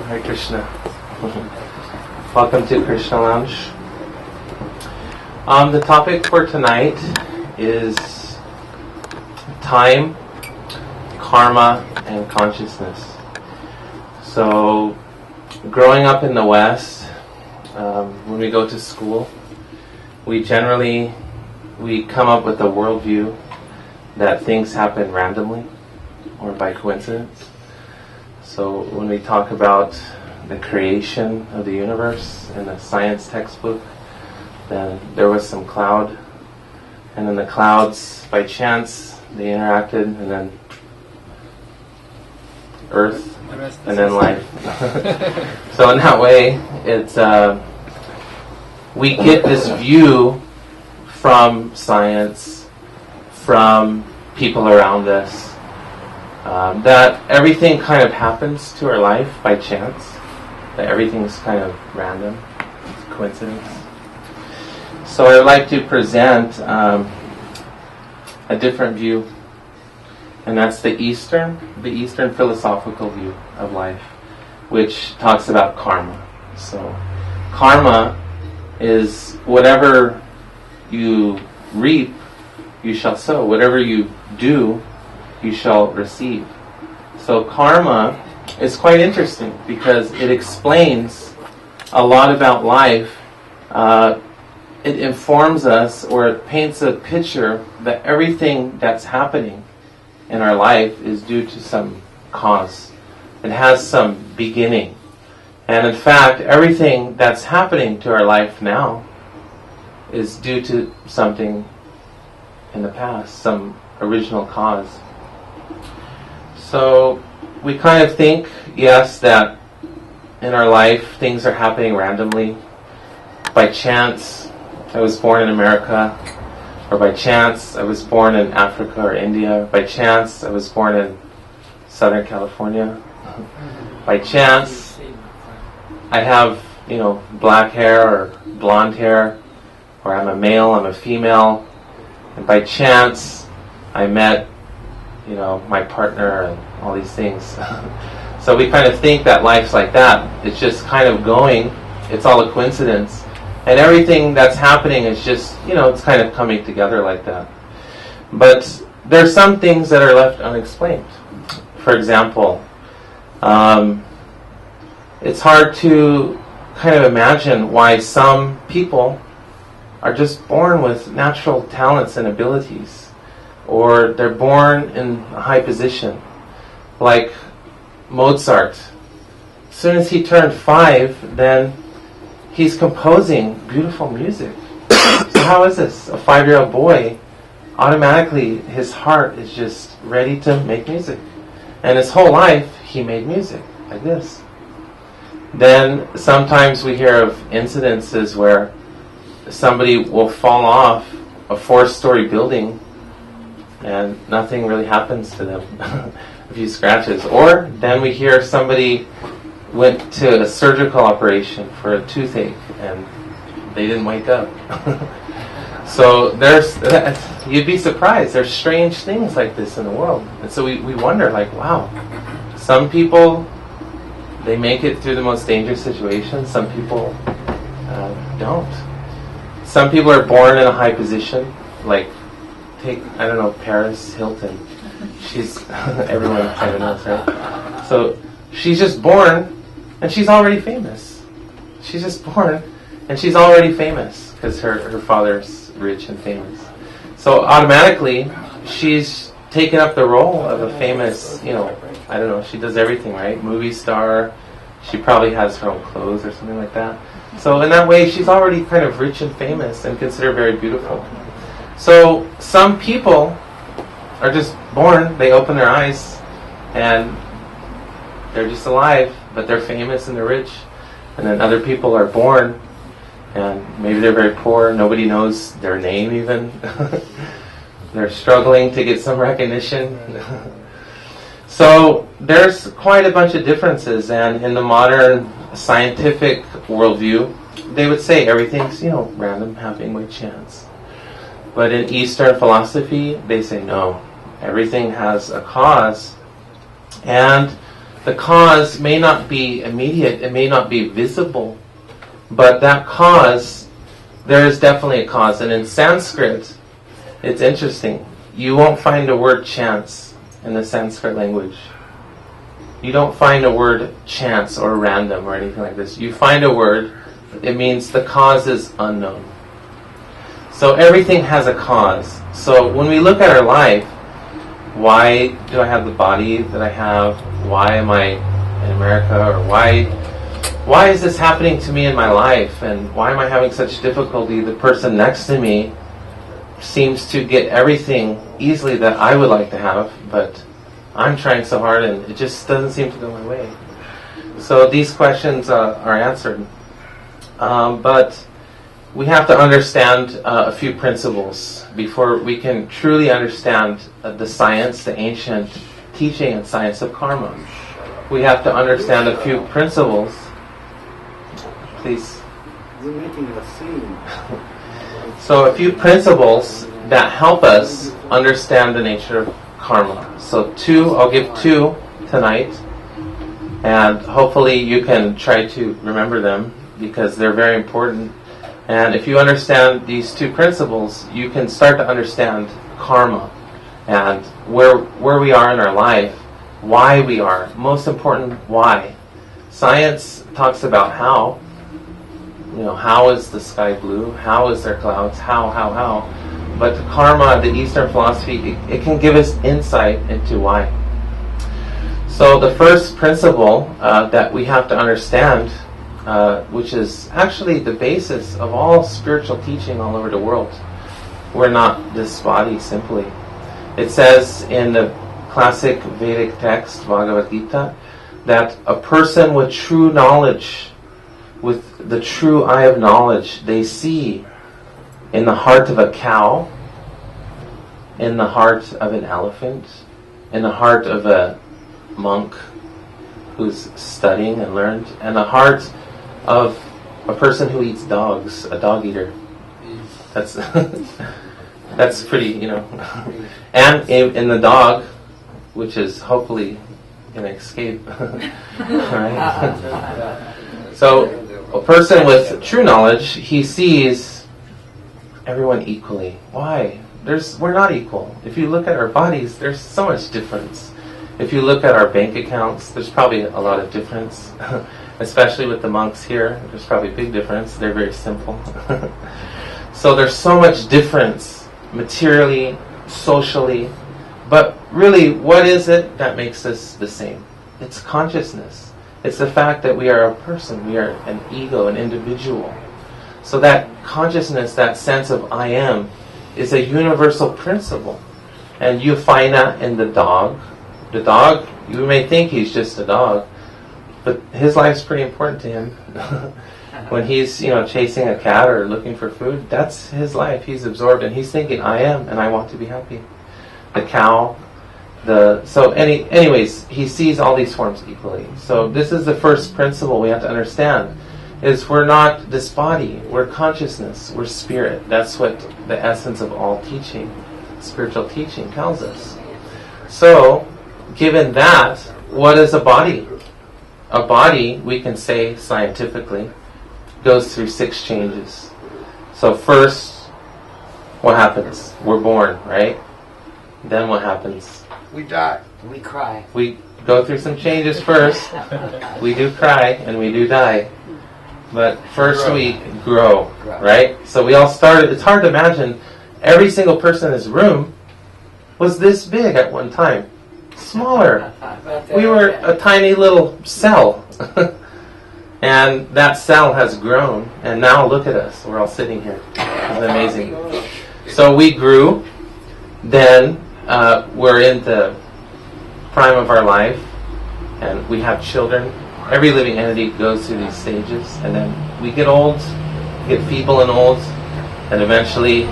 Hare Krishna. Welcome to Krishna Lounge. The topic for tonight is time, karma, and consciousness. So, growing up in the West, when we go to school, we come up with a worldview that things happen randomly or by coincidence. So when we talk about the creation of the universe in a science textbook, then there was some cloud, and then the clouds, by chance, they interacted, and then Earth, and then life. So in that way, it's we get this view from science, from people around us, that everything kind of happens to our life by chance, that everything's kind of random, it's coincidence. So I would like to present a different view, and that's the Eastern philosophical view of life, which talks about karma. So karma is whatever you reap, you shall sow. Whatever you do, you shall receive. So karma is quite interesting because it explains a lot about life. It informs us, or it paints a picture that everything that's happening in our life is due to some cause. It has some beginning. And in fact, everything that's happening to our life now is due to something in the past, some original cause. So we kind of think, yes, that in our life things are happening randomly. By chance, I was born in America, or by chance, I was born in Africa or India. By chance, I was born in Southern California. By chance, I have, black hair or blonde hair, or I'm a male, I'm a female. And by chance, I met, my partner and all these things. So we kind of think that life's like that. It's just kind of going. It's all a coincidence. And everything that's happening is just, it's kind of coming together like that. But there's some things that are left unexplained. For example, it's hard to kind of imagine why some people are just born with natural talents and abilities, or they're born in a high position. Like Mozart. As soon as he turned 5, then he's composing beautiful music. So how is this? A 5-year-old boy, automatically his heart is just ready to make music. And his whole life he made music like this. Then sometimes we hear of incidences where somebody will fall off a 4-story building and nothing really happens to them. A few scratches. Or then we hear somebody went to a surgical operation for a toothache and they didn't wake up. So you'd be surprised. There's strange things like this in the world. And so we wonder, wow, some people, they make it through the most dangerous situations. Some people don't. Some people are born in a high position, take, Paris Hilton. She's, everyone kind of knows, right? So she's just born, and she's already famous. She's just born, and she's already famous, because her father's rich and famous. So automatically, she's taken up the role of a famous, she does everything, right? Movie star. She probably has her own clothes or something like that. So in that way, she's already kind of rich and famous and considered very beautiful. So some people are just born, they open their eyes, and they're just alive, but they're famous and they're rich. And then other people are born, and maybe they're very poor, nobody knows their name even. They're struggling to get some recognition. So there's quite a bunch of differences, and in the modern scientific worldview, they would say everything's, random, happening by chance. But in Eastern philosophy, they say no. Everything has a cause, and the cause may not be immediate, it may not be visible, but that cause, there is definitely a cause. And in Sanskrit, it's interesting. You won't find the word chance in the Sanskrit language. You don't find a word chance or random or anything like this. You find a word, it means the cause is unknown. So everything has a cause. So when we look at our life, why do I have the body that I have? Why am I in America? Or why is this happening to me in my life? And why am I having such difficulty? The person next to me seems to get everything easily that I would like to have, but I'm trying so hard and it just doesn't seem to go my way. So these questions are answered. But we have to understand a few principles before we can truly understand the science, the ancient teaching and science of karma. We have to understand a few principles. Please. You're making a scene. So a few principles that help us understand the nature of karma. So I'll give two tonight, and hopefully you can try to remember them because they're very important. And if you understand these two principles, you can start to understand karma and where we are in our life, why we are. Most important, why. Science talks about how. How is the sky blue? How is there clouds? How? But the karma, the Eastern philosophy, it can give us insight into why. So the first principle that we have to understand, which is actually the basis of all spiritual teaching all over the world. We're not this body simply. It says in the classic Vedic text, Bhagavad Gita, that a person with true knowledge, with the true eye of knowledge, they see in the heart of a cow, in the heart of an elephant, in the heart of a monk who's studying and learned, and the heart of a person who eats dogs, a dog eater. That's that's pretty, And in the dog, which is hopefully going to escape. Right? So a person with true knowledge, he sees everyone equally. Why? We're not equal. If you look at our bodies, there's so much difference. If you look at our bank accounts, there's probably a lot of difference. Especially with the monks here, there's probably a big difference. They're very simple. So there's so much difference materially, socially. But really, what is it that makes us the same? It's consciousness. It's the fact that we are a person. We are an ego, an individual. So that consciousness, that sense of I am, is a universal principle. And you find that in the dog. The dog, you may think he's just a dog, but his life's pretty important to him. When he's, chasing a cat or looking for food, that's his life. He's absorbed and he's thinking, I am and I want to be happy. The cow, anyways, he sees all these forms equally. So this is the first principle we have to understand, is we're not this body, we're consciousness, we're spirit. That's what the essence of all teaching, spiritual teaching, tells us. So, given that, what is a body? A body, we can say scientifically, goes through 6 changes. So first, what happens? We're born, right? Then what happens? We die. We cry. We go through some changes first. We do cry and we do die. But first we grow, right? So we all started, it's hard to imagine, every single person in this room was this big at one time. Smaller. We were a tiny little cell. And that cell has grown. And now look at us. We're all sitting here. It's amazing. So we grew. Then we're in the prime of our life. And we have children. Every living entity goes through these stages. And then we get old. Get feeble and old. And eventually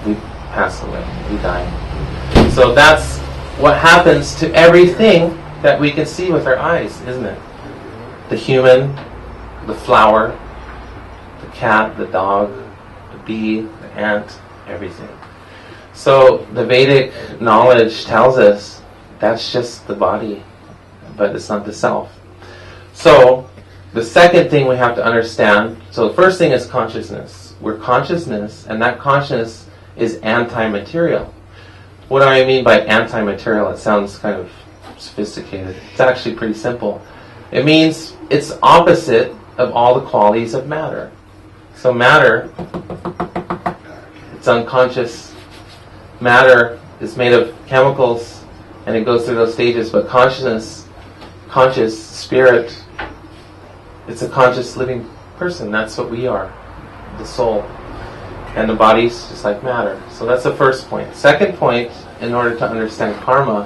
we pass away. We die. So that's what happens to everything that we can see with our eyes, isn't it? The human, the flower, the cat, the dog, the bee, the ant, everything. So the Vedic knowledge tells us that's just the body. but it's not the self. So the second thing we have to understand, so the first thing is consciousness. We're consciousness, and that consciousness is anti-material. What do I mean by anti-material? It sounds kind of sophisticated. It's actually pretty simple. It means it's opposite of all the qualities of matter. So matter, it's unconscious. Matter is made of chemicals, and it goes through those stages, but consciousness, conscious, spirit, it's a conscious living person. That's what we are, the soul. And the body's just like matter. So that's the first point. Second point, in order to understand karma,